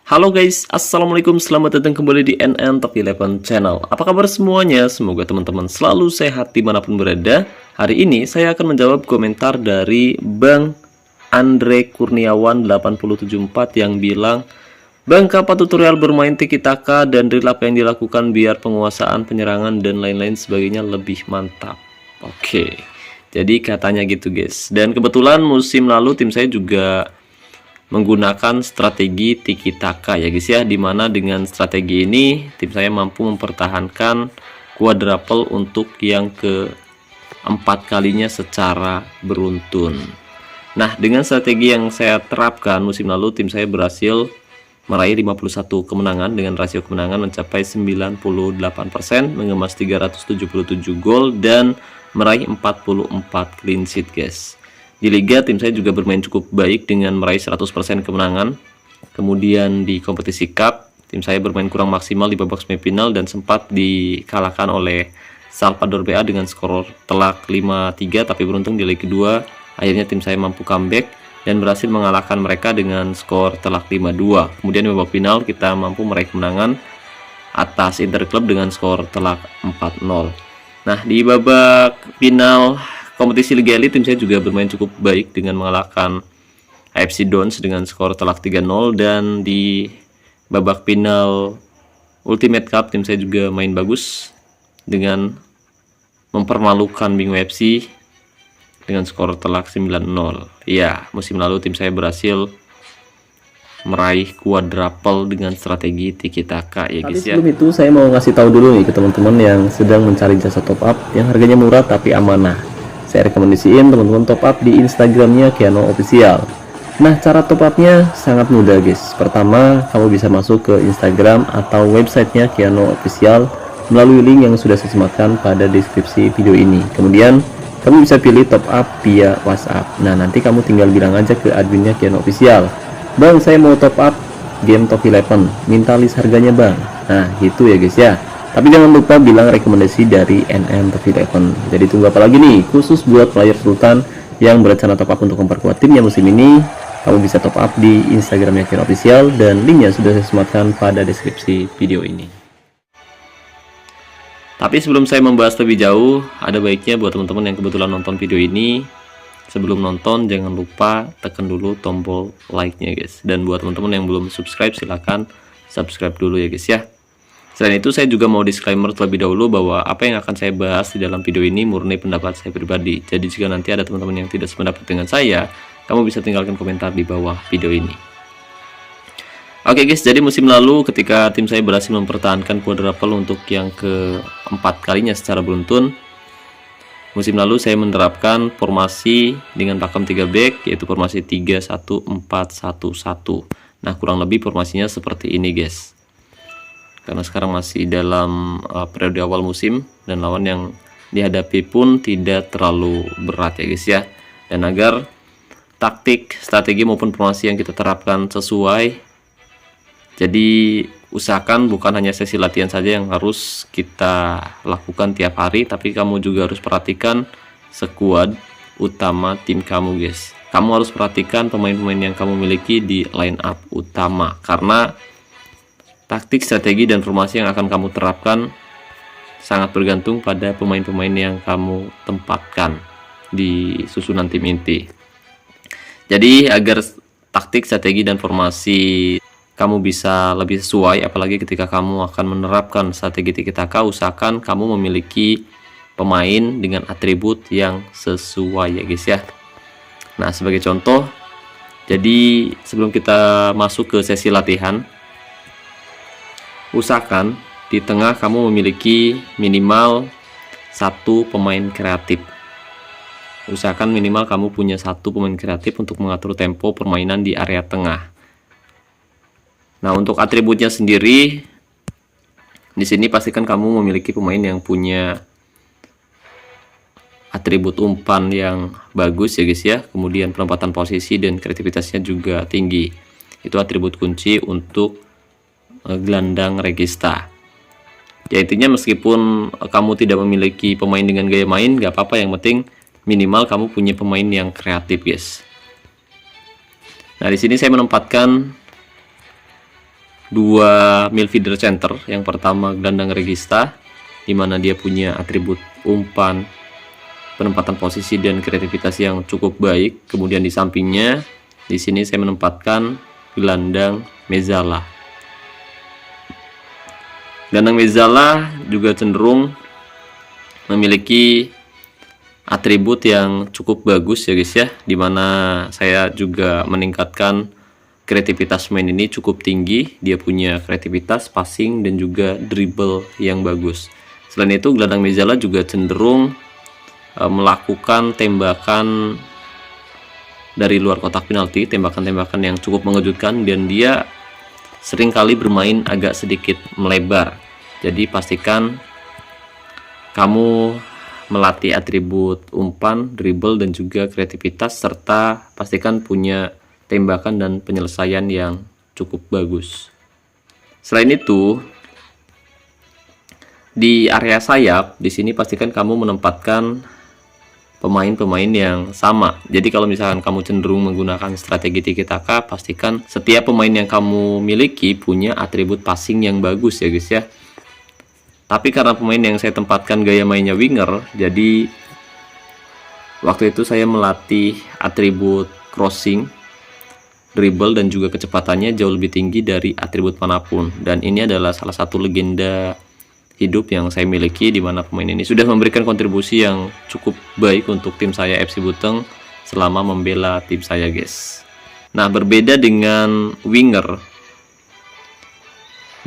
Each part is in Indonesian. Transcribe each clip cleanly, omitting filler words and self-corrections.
Halo guys, assalamualaikum, selamat datang kembali di NN Top 11 Channel. Apa kabar semuanya? Semoga teman-teman selalu sehat dimanapun berada. Hari ini saya akan menjawab komentar dari Bang Andre Kurniawan 874 yang bilang, Bang, kapan tutorial bermain tiki taka dan drill apa yang dilakukan biar penguasaan, penyerangan, dan lain-lain sebagainya lebih mantap. Oke, jadi katanya gitu guys. Dan kebetulan musim lalu tim saya juga menggunakan strategi tiki taka ya guys ya, dimana dengan strategi ini tim saya mampu mempertahankan quadruple untuk yang keempat kalinya secara beruntun. Nah, dengan strategi yang saya terapkan musim lalu tim saya berhasil meraih 51 kemenangan dengan rasio kemenangan mencapai 98%, mengemas 377 gol dan meraih 44 clean sheet guys. Di liga tim saya juga bermain cukup baik dengan meraih 100% kemenangan. Kemudian di kompetisi cup tim saya bermain kurang maksimal di babak semifinal dan sempat dikalahkan oleh Salvador BA dengan skor telak 5-3, tapi beruntung di leg kedua akhirnya tim saya mampu comeback dan berhasil mengalahkan mereka dengan skor telak 5-2. Kemudian di babak final kita mampu meraih kemenangan atas Interclub dengan skor telak 4-0. Nah, di babak final kompetisi Liga Elite tim saya juga bermain cukup baik dengan mengalahkan AFC Dons dengan skor telak 3-0, dan di babak final Ultimate Cup tim saya juga main bagus dengan mempermalukan Bingo FC dengan skor telak 9-0. Ya, musim lalu tim saya berhasil meraih quadruple dengan strategi tiki taka ya guys ya. Sebelum itu saya mau ngasih tahu dulu nih ke teman-teman yang sedang mencari jasa top up yang harganya murah tapi amanah. Saya rekomendasiin teman-teman top up di Instagramnya Kiano Official. Nah, cara top upnya sangat mudah guys. Pertama, kamu bisa masuk ke Instagram atau websitenya Kiano Official melalui link yang sudah saya sematkan pada deskripsi video ini. Kemudian kamu bisa pilih top up via WhatsApp. Nah, nanti kamu tinggal bilang aja ke adminnya Kiano Official, Bang, saya mau top up game Top 11, minta list harganya bang. Nah, gitu ya guys ya. Tapi jangan lupa bilang rekomendasi dari NN Top 11. Jadi tunggu apa lagi nih? Khusus buat player Sultan yang berencana top up untuk memperkuat timnya musim ini, kamu bisa top up di Instagramnya Kiano Official dan linknya sudah saya sematkan pada deskripsi video ini. Tapi sebelum saya membahas lebih jauh, ada baiknya buat teman-teman yang kebetulan nonton video ini, sebelum nonton jangan lupa tekan dulu tombol like-nya guys. Dan buat teman-teman yang belum subscribe, silahkan subscribe dulu ya guys ya. Selain itu saya juga mau disclaimer terlebih dahulu bahwa apa yang akan saya bahas di dalam video ini murni pendapat saya pribadi. Jadi jika nanti ada teman-teman yang tidak sependapat dengan saya, kamu bisa tinggalkan komentar di bawah video ini. Oke guys, jadi musim lalu ketika tim saya berhasil mempertahankan quadruple untuk yang keempat kalinya secara beruntun, musim lalu saya menerapkan formasi dengan pakem 3 back, yaitu formasi 3-1-4-1-1. Nah, kurang lebih formasinya seperti ini guys. Karena sekarang masih dalam periode awal musim dan lawan yang dihadapi pun tidak terlalu berat ya guys ya. Dan agar taktik, strategi maupun formasi yang kita terapkan sesuai, jadi usahakan bukan hanya sesi latihan saja yang harus kita lakukan tiap hari, tapi kamu juga harus perhatikan skuad utama tim kamu guys. Kamu harus perhatikan pemain-pemain yang kamu miliki di line up utama, karena taktik, strategi, dan formasi yang akan kamu terapkan sangat bergantung pada pemain-pemain yang kamu tempatkan di susunan tim inti. Jadi agar taktik, strategi, dan formasi kamu bisa lebih sesuai, apalagi ketika kamu akan menerapkan strategi tiki taka, usahakan kamu memiliki pemain dengan atribut yang sesuai ya guys ya. Nah, sebagai contoh, jadi sebelum kita masuk ke sesi latihan, usahakan di tengah kamu memiliki minimal satu pemain kreatif. Usahakan minimal kamu punya satu pemain kreatif untuk mengatur tempo permainan di area tengah. Nah, untuk atributnya sendiri, di sini pastikan kamu memiliki pemain yang punya atribut umpan yang bagus ya guys ya. Kemudian penempatan posisi dan kreativitasnya juga tinggi. Itu atribut kunci untuk gelandang regista. Ya, intinya meskipun kamu tidak memiliki pemain dengan gaya main, gak apa-apa, yang penting minimal kamu punya pemain yang kreatif guys. Nah, di sini saya menempatkan dua midfielder center. Yang pertama gelandang regista, di mana dia punya atribut umpan, penempatan posisi dan kreativitas yang cukup baik. Kemudian di sampingnya, di sini saya menempatkan gelandang Mezzala. Gelandang Mezzala juga cenderung memiliki atribut yang cukup bagus ya guys ya, dimana saya juga meningkatkan kreativitas pemain ini cukup tinggi. Dia punya kreativitas, passing, dan juga dribble yang bagus. Selain itu, gelandang Mezzala juga cenderung melakukan tembakan dari luar kotak penalti, tembakan-tembakan yang cukup mengejutkan, dan dia seringkali bermain agak sedikit melebar. Jadi pastikan kamu melatih atribut umpan, dribble, dan juga kreativitas, serta pastikan punya tembakan dan penyelesaian yang cukup bagus. Selain itu, di area sayap, di sini pastikan kamu menempatkan pemain-pemain yang sama. Jadi kalau misalkan kamu cenderung menggunakan strategi tiki-taka, pastikan setiap pemain yang kamu miliki punya atribut passing yang bagus ya guys ya. Tapi karena pemain yang saya tempatkan gaya mainnya winger, jadi waktu itu saya melatih atribut crossing, dribble, dan juga kecepatannya jauh lebih tinggi dari atribut manapun. Dan ini adalah salah satu legenda hidup yang saya miliki, di mana pemain ini sudah memberikan kontribusi yang cukup baik untuk tim saya FC Buteng selama membela tim saya guys. Nah, berbeda dengan winger,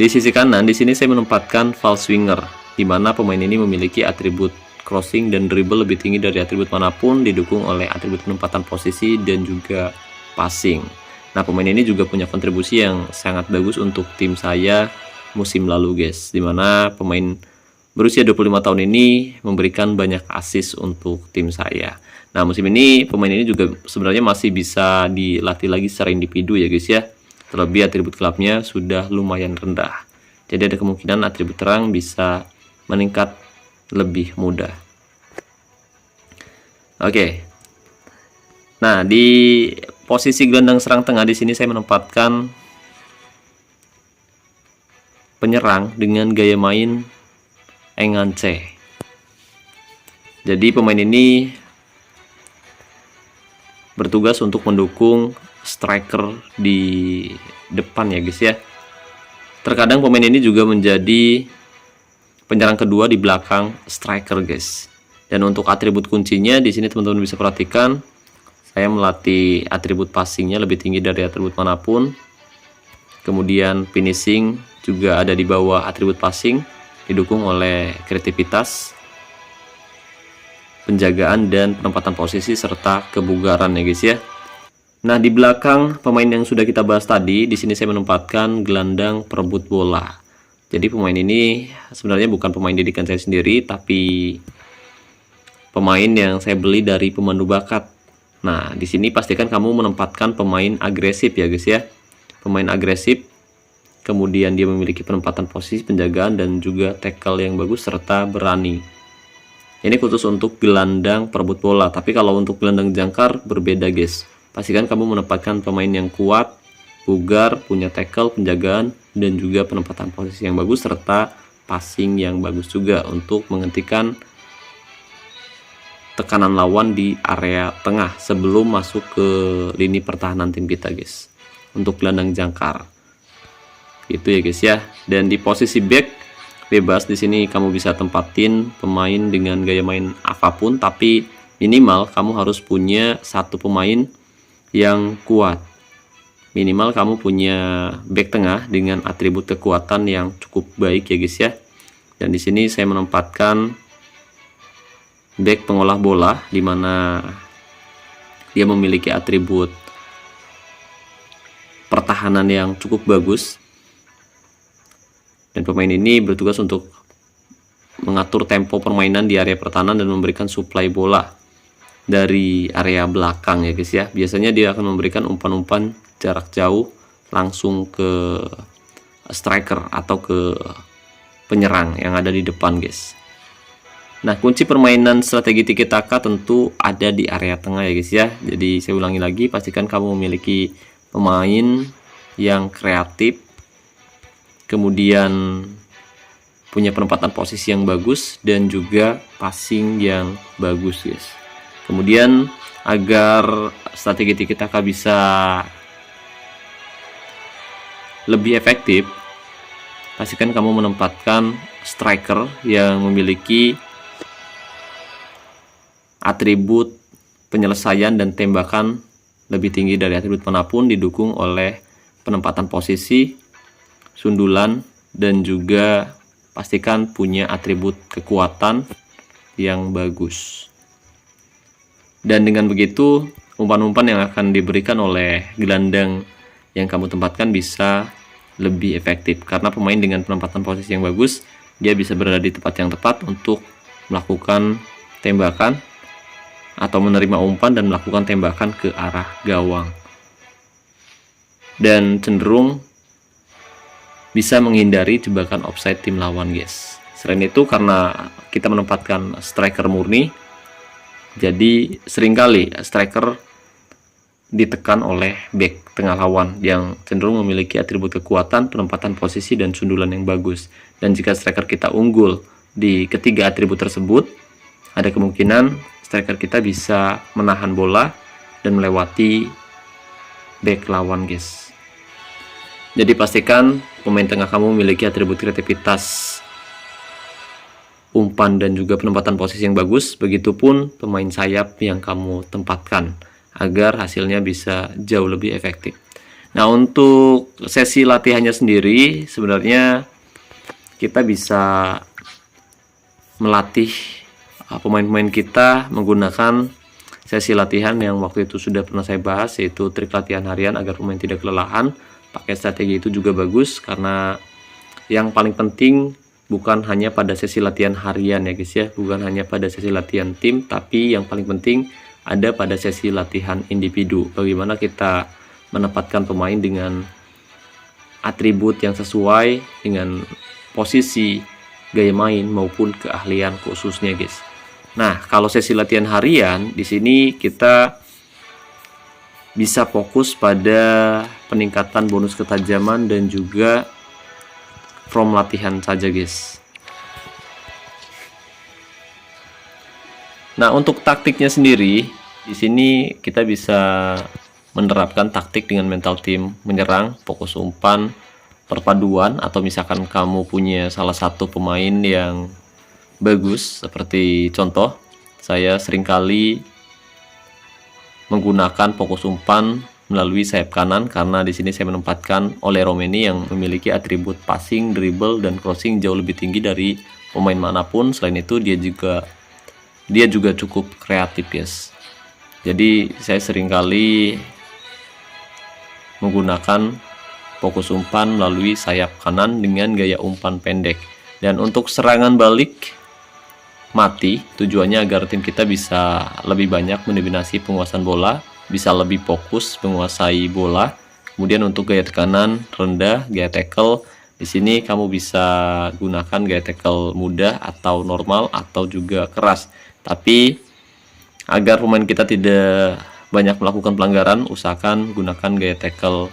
di sisi kanan di sini saya menempatkan false winger, di mana pemain ini memiliki atribut crossing dan dribble lebih tinggi dari atribut manapun, didukung oleh atribut penempatan posisi dan juga passing. Nah, pemain ini juga punya kontribusi yang sangat bagus untuk tim saya musim lalu guys, dimana pemain berusia 25 tahun ini memberikan banyak assist untuk tim saya. Nah, musim ini pemain ini juga sebenarnya masih bisa dilatih lagi secara individu ya guys ya, terlebih atribut klubnya sudah lumayan rendah, jadi ada kemungkinan atribut terang bisa meningkat lebih mudah. Oke. Nah, di posisi gelandang serang tengah di sini saya menempatkan penyerang dengan gaya main Engance. Jadi pemain ini bertugas untuk mendukung striker di depan ya guys ya. Terkadang pemain ini juga menjadi penyerang kedua di belakang striker guys. Dan untuk atribut kuncinya di sini teman-teman bisa perhatikan, saya melatih atribut passingnya lebih tinggi dari atribut manapun. Kemudian finishing juga ada di bawah atribut passing, didukung oleh kreativitas, penjagaan, dan penempatan posisi serta kebugaran ya guys ya. Nah, di belakang pemain yang sudah kita bahas tadi, di sini saya menempatkan gelandang perebut bola. Jadi pemain ini sebenarnya bukan pemain didikan saya sendiri, tapi pemain yang saya beli dari pemandu bakat. Nah, di sini pastikan kamu menempatkan pemain agresif ya guys ya. Pemain agresif, kemudian dia memiliki penempatan posisi, penjagaan, dan juga tackle yang bagus serta berani. Ini khusus untuk gelandang perebut bola, tapi kalau untuk gelandang jangkar berbeda guys. Pastikan kamu menempatkan pemain yang kuat, bugar, punya tackle, penjagaan, dan juga penempatan posisi yang bagus serta passing yang bagus juga untuk menghentikan tekanan lawan di area tengah sebelum masuk ke lini pertahanan tim kita guys. Untuk gelandang jangkar. Gitu ya guys ya. Dan di posisi back bebas, di sini kamu bisa tempatin pemain dengan gaya main apapun, tapi minimal kamu harus punya satu pemain yang kuat. Minimal kamu punya back tengah dengan atribut kekuatan yang cukup baik ya guys ya. Dan di sini saya menempatkan back pengolah bola, di mana dia memiliki atribut pertahanan yang cukup bagus. Dan pemain ini bertugas untuk mengatur tempo permainan di area pertahanan dan memberikan suplai bola dari area belakang ya guys ya. Biasanya dia akan memberikan umpan-umpan jarak jauh langsung ke striker atau ke penyerang yang ada di depan guys. Nah, kunci permainan strategi tiki taka tentu ada di area tengah ya guys ya. Jadi saya ulangi lagi, pastikan kamu memiliki pemain yang kreatif, kemudian punya penempatan posisi yang bagus, dan juga passing yang bagus guys. Kemudian agar strategi tiki taka bisa lebih efektif, pastikan kamu menempatkan striker yang memiliki atribut penyelesaian dan tembakan lebih tinggi dari atribut manapun, didukung oleh penempatan posisi, sundulan, dan juga pastikan punya atribut kekuatan yang bagus. Dan dengan begitu, umpan-umpan yang akan diberikan oleh gelandang yang kamu tempatkan bisa lebih efektif, karena pemain dengan penempatan posisi yang bagus, dia bisa berada di tempat yang tepat untuk melakukan tembakan atau menerima umpan dan melakukan tembakan ke arah gawang, dan cenderung bisa menghindari jebakan offside tim lawan guys. Selain itu, karena kita menempatkan striker murni, jadi seringkali striker ditekan oleh back tengah lawan yang cenderung memiliki atribut kekuatan, penempatan posisi, dan sundulan yang bagus. Dan jika striker kita unggul di ketiga atribut tersebut, ada kemungkinan striker kita bisa menahan bola dan melewati back lawan guys. Jadi pastikan pemain tengah kamu memiliki atribut kreativitas, umpan, dan juga penempatan posisi yang bagus. Begitupun pemain sayap yang kamu tempatkan, agar hasilnya bisa jauh lebih efektif. Nah, untuk sesi latihannya sendiri, sebenarnya kita bisa melatih pemain-pemain kita menggunakan sesi latihan yang waktu itu sudah pernah saya bahas, yaitu trik latihan harian agar pemain tidak kelelahan. Pakai strategi itu juga bagus, karena yang paling penting bukan hanya pada sesi latihan harian ya guys ya, bukan hanya pada sesi latihan tim, tapi yang paling penting ada pada sesi latihan individu. Bagaimana kita menempatkan pemain dengan atribut yang sesuai dengan posisi, gaya main, maupun keahlian khususnya guys. Nah, kalau sesi latihan harian di sini kita bisa fokus pada peningkatan bonus ketajaman dan juga from latihan saja guys. Nah, untuk taktiknya sendiri di sini kita bisa menerapkan taktik dengan mental tim menyerang, fokus umpan, perpaduan, atau misalkan kamu punya salah satu pemain yang bagus, seperti contoh saya seringkali menggunakan fokus umpan melalui sayap kanan, karena di sini saya menempatkan Ole Romeni yang memiliki atribut passing, dribble, dan crossing jauh lebih tinggi dari pemain manapun. Selain itu dia juga cukup kreatif guys. Jadi saya seringkali menggunakan fokus umpan melalui sayap kanan dengan gaya umpan pendek. Dan untuk serangan balik mati, tujuannya agar tim kita bisa lebih banyak mendominasi penguasaan bola, bisa lebih fokus menguasai bola. Kemudian untuk gaya tekanan rendah, gaya tackle, di sini kamu bisa gunakan gaya tackle mudah atau normal atau juga keras. Tapi agar pemain kita tidak banyak melakukan pelanggaran, usahakan gunakan gaya tackle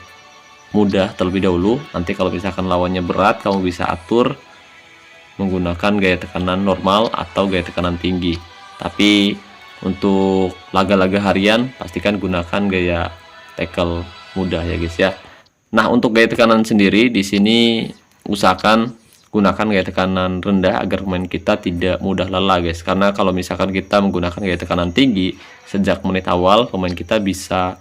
mudah terlebih dahulu. Nanti kalau misalkan lawannya berat, kamu bisa atur menggunakan gaya tekanan normal atau gaya tekanan tinggi. Tapi untuk laga-laga harian pastikan gunakan gaya tackle mudah ya guys ya. Nah, untuk gaya tekanan sendiri di sini usahakan gunakan gaya tekanan rendah agar pemain kita tidak mudah lelah guys. Karena kalau misalkan kita menggunakan gaya tekanan tinggi sejak menit awal, pemain kita bisa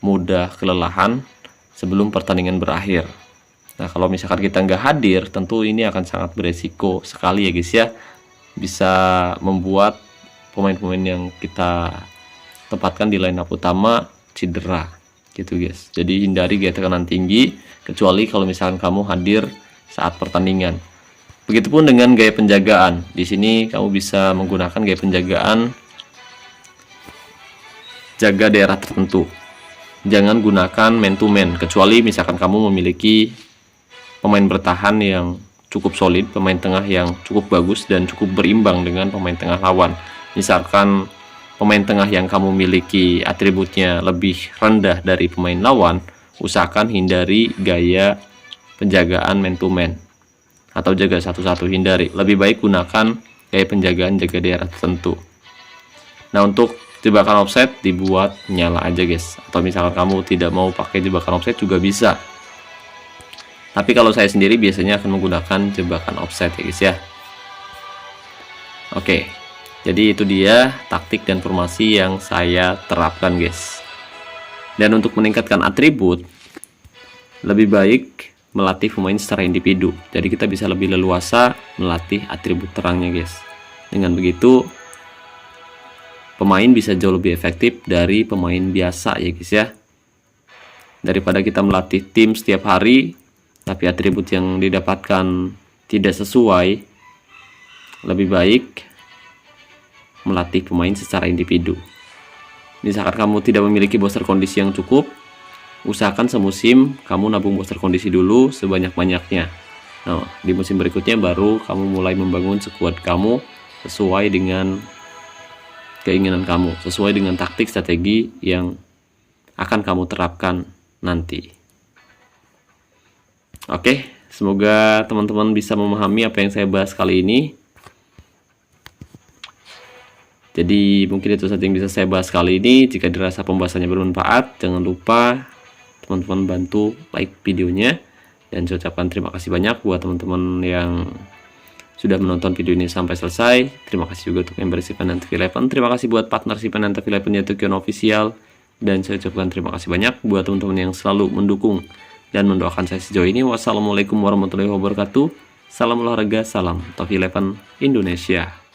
mudah kelelahan sebelum pertandingan berakhir. Nah, kalau misalkan kita nggak hadir, tentu ini akan sangat beresiko sekali ya guys ya. Bisa membuat pemain-pemain yang kita tempatkan di line up utama cedera gitu guys. Jadi hindari gaya tekanan tinggi, kecuali kalau misalkan kamu hadir saat pertandingan. Begitupun dengan gaya penjagaan. Di sini kamu bisa menggunakan gaya penjagaan jaga daerah tertentu. Jangan gunakan man to man, kecuali misalkan kamu memiliki pemain bertahan yang cukup solid, pemain tengah yang cukup bagus dan cukup berimbang dengan pemain tengah lawan. Misalkan pemain tengah yang kamu miliki atributnya lebih rendah dari pemain lawan, usahakan hindari gaya penjagaan man to man atau jaga satu-satu. Hindari, lebih baik gunakan gaya penjagaan jaga daerah tertentu. Nah, untuk jebakan offset dibuat nyala aja guys, atau misalkan kamu tidak mau pakai jebakan offset juga bisa, tapi kalau saya sendiri biasanya akan menggunakan jebakan offset ya guys ya. Oke, jadi itu dia taktik dan formasi yang saya terapkan guys. Dan untuk meningkatkan atribut, lebih baik melatih pemain secara individu. Jadi kita bisa lebih leluasa melatih atribut terangnya guys. Dengan begitu pemain bisa jauh lebih efektif dari pemain biasa ya guys ya. Daripada kita melatih tim setiap hari tapi atribut yang didapatkan tidak sesuai, lebih baik melatih pemain secara individu. Misalkan kamu tidak memiliki booster kondisi yang cukup, usahakan semusim kamu nabung booster kondisi dulu sebanyak-banyaknya. Nah, di musim berikutnya baru kamu mulai membangun skuad kamu sesuai dengan keinginan kamu, sesuai dengan taktik strategi yang akan kamu terapkan nanti. Oke, semoga teman-teman bisa memahami apa yang saya bahas kali ini. Jadi mungkin itu saja yang bisa saya bahas kali ini. Jika dirasa pembahasannya bermanfaat, jangan lupa teman-teman bantu like videonya. Dan saya ucapkan terima kasih banyak buat teman-teman yang sudah menonton video ini sampai selesai. Terima kasih juga untuk member si Penanta V11. Terima kasih buat partner si Penanta V11 yaitu Kion Official. Dan saya ucapkan terima kasih banyak buat teman-teman yang selalu mendukung dan mendoakan saya sejauh ini. Wassalamualaikum warahmatullahi wabarakatuh. Salam olahraga, salam Top 11 Indonesia.